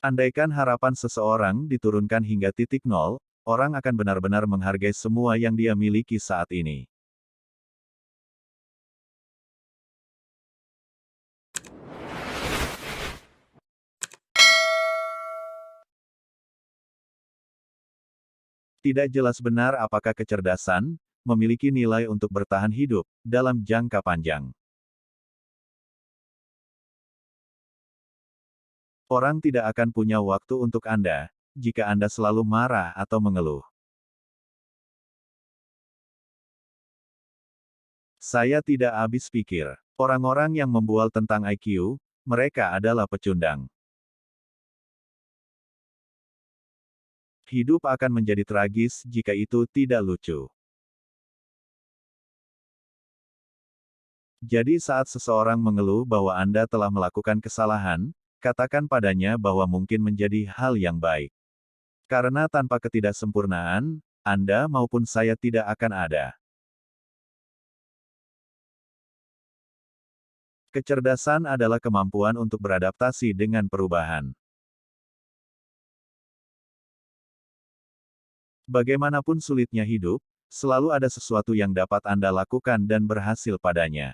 Andaikan harapan seseorang diturunkan hingga titik nol, orang akan benar-benar menghargai semua yang dia miliki saat ini. Tidak jelas benar apakah kecerdasan memiliki nilai untuk bertahan hidup dalam jangka panjang. Orang tidak akan punya waktu untuk Anda jika Anda selalu marah atau mengeluh. Saya tidak habis pikir. Orang-orang yang membual tentang IQ, mereka adalah pecundang. Hidup akan menjadi tragis jika itu tidak lucu. Jadi saat seseorang mengeluh bahwa Anda telah melakukan kesalahan, katakan padanya bahwa mungkin menjadi hal yang baik. Karena tanpa ketidaksempurnaan, Anda maupun saya tidak akan ada. Kecerdasan adalah kemampuan untuk beradaptasi dengan perubahan. Bagaimanapun sulitnya hidup, selalu ada sesuatu yang dapat Anda lakukan dan berhasil padanya.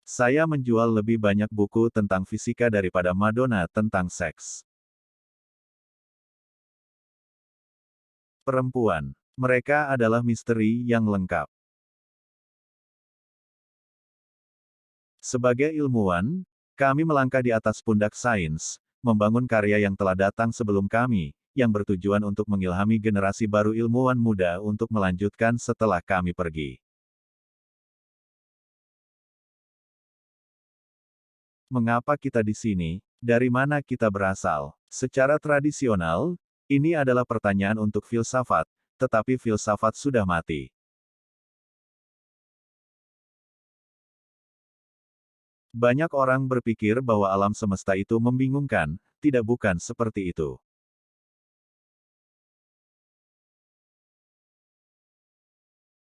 Saya menjual lebih banyak buku tentang fisika daripada Madonna tentang seks. Perempuan. Mereka adalah misteri yang lengkap. Sebagai ilmuwan, kami melangkah di atas pundak sains, membangun karya yang telah datang sebelum kami, yang bertujuan untuk mengilhami generasi baru ilmuwan muda untuk melanjutkan setelah kami pergi. Mengapa kita di sini? Dari mana kita berasal? Secara tradisional, ini adalah pertanyaan untuk filsafat, tetapi filsafat sudah mati. Banyak orang berpikir bahwa alam semesta itu membingungkan, tidak bukan seperti itu.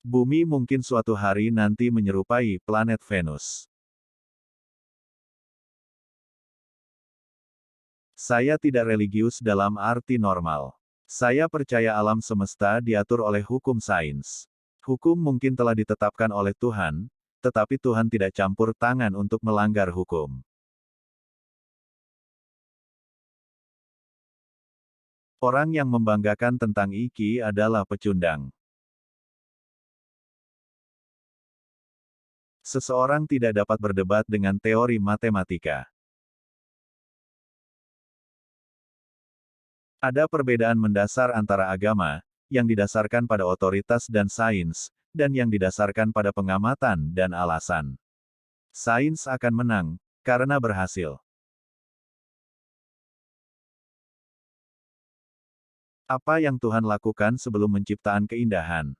Bumi mungkin suatu hari nanti menyerupai planet Venus. Saya tidak religius dalam arti normal. Saya percaya alam semesta diatur oleh hukum sains. Hukum mungkin telah ditetapkan oleh Tuhan, tetapi Tuhan tidak campur tangan untuk melanggar hukum. Orang yang membanggakan tentang IQ adalah pecundang. Seseorang tidak dapat berdebat dengan teori matematika. Ada perbedaan mendasar antara agama, yang didasarkan pada otoritas dan sains, dan yang didasarkan pada pengamatan dan alasan. Sains akan menang, karena berhasil. Apa yang Tuhan lakukan sebelum menciptakan keindahan?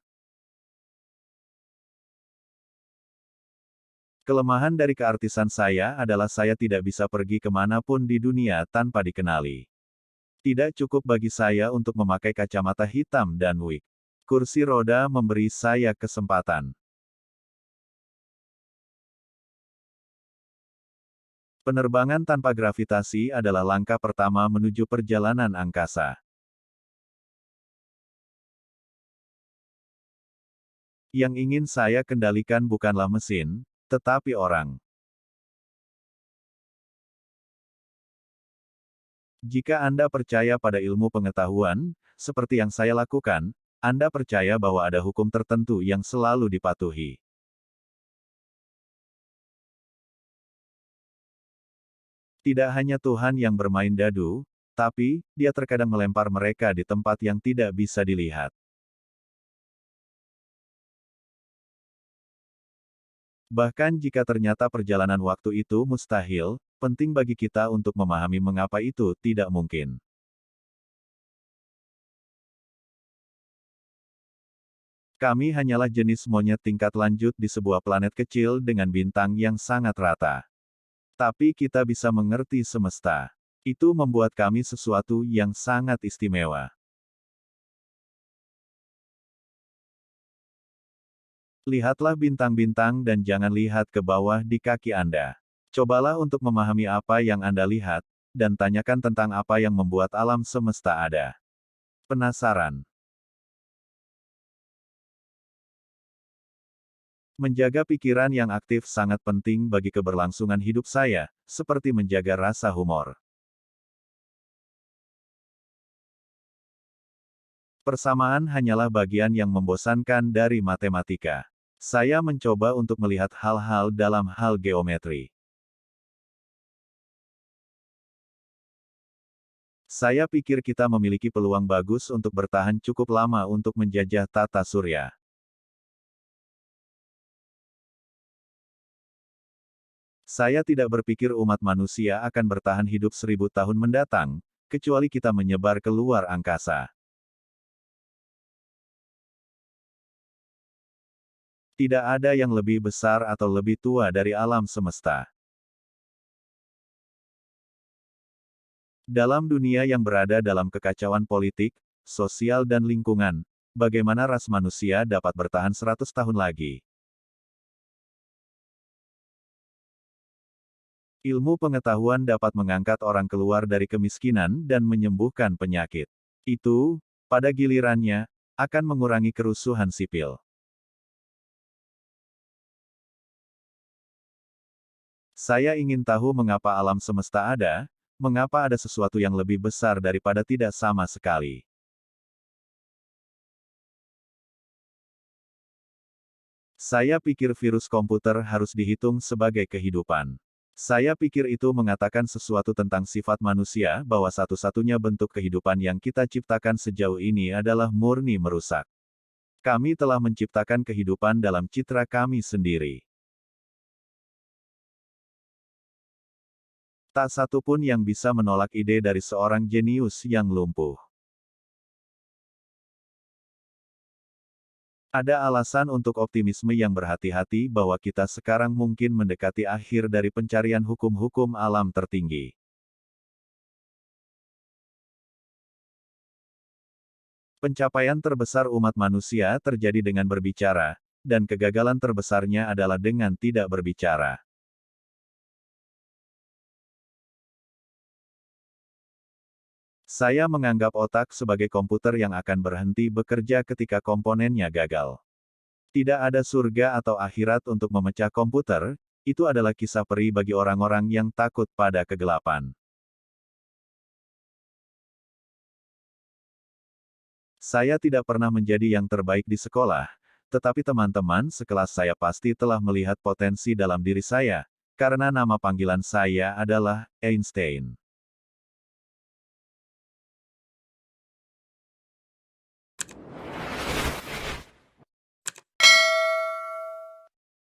Kelemahan dari keartisan saya adalah saya tidak bisa pergi kemanapun di dunia tanpa dikenali. Tidak cukup bagi saya untuk memakai kacamata hitam dan wig. Kursi roda memberi saya kesempatan. Penerbangan tanpa gravitasi adalah langkah pertama menuju perjalanan angkasa. Yang ingin saya kendalikan bukanlah mesin, tetapi orang. Jika Anda percaya pada ilmu pengetahuan, seperti yang saya lakukan, Anda percaya bahwa ada hukum tertentu yang selalu dipatuhi. Tidak hanya Tuhan yang bermain dadu, tapi Dia terkadang melempar mereka di tempat yang tidak bisa dilihat. Bahkan jika ternyata perjalanan waktu itu mustahil, penting bagi kita untuk memahami mengapa itu tidak mungkin. Kami hanyalah jenis monyet tingkat lanjut di sebuah planet kecil dengan bintang yang sangat rata. Tapi kita bisa mengerti semesta. Itu membuat kami sesuatu yang sangat istimewa. Lihatlah bintang-bintang dan jangan lihat ke bawah di kaki Anda. Cobalah untuk memahami apa yang Anda lihat, dan tanyakan tentang apa yang membuat alam semesta ada. Penasaran? Menjaga pikiran yang aktif sangat penting bagi keberlangsungan hidup saya, seperti menjaga rasa humor. Persamaan hanyalah bagian yang membosankan dari matematika. Saya mencoba untuk melihat hal-hal dalam hal geometri. Saya pikir kita memiliki peluang bagus untuk bertahan cukup lama untuk menjajah tata surya. Saya tidak berpikir umat manusia akan bertahan hidup 1000 tahun mendatang, kecuali kita menyebar ke luar angkasa. Tidak ada yang lebih besar atau lebih tua dari alam semesta. Dalam dunia yang berada dalam kekacauan politik, sosial dan lingkungan, bagaimana ras manusia dapat bertahan 100 tahun lagi? Ilmu pengetahuan dapat mengangkat orang keluar dari kemiskinan dan menyembuhkan penyakit. Itu, pada gilirannya, akan mengurangi kerusuhan sipil. Saya ingin tahu mengapa alam semesta ada, mengapa ada sesuatu yang lebih besar daripada tidak sama sekali. Saya pikir virus komputer harus dihitung sebagai kehidupan. Saya pikir itu mengatakan sesuatu tentang sifat manusia bahwa satu-satunya bentuk kehidupan yang kita ciptakan sejauh ini adalah murni merusak. Kami telah menciptakan kehidupan dalam citra kami sendiri. Tak satu pun yang bisa menolak ide dari seorang jenius yang lumpuh. Ada alasan untuk optimisme yang berhati-hati bahwa kita sekarang mungkin mendekati akhir dari pencarian hukum-hukum alam tertinggi. Pencapaian terbesar umat manusia terjadi dengan berbicara, dan kegagalan terbesarnya adalah dengan tidak berbicara. Saya menganggap otak sebagai komputer yang akan berhenti bekerja ketika komponennya gagal. Tidak ada surga atau akhirat untuk memecah komputer, itu adalah kisah peri bagi orang-orang yang takut pada kegelapan. Saya tidak pernah menjadi yang terbaik di sekolah, tetapi teman-teman sekelas saya pasti telah melihat potensi dalam diri saya, karena nama panggilan saya adalah Einstein.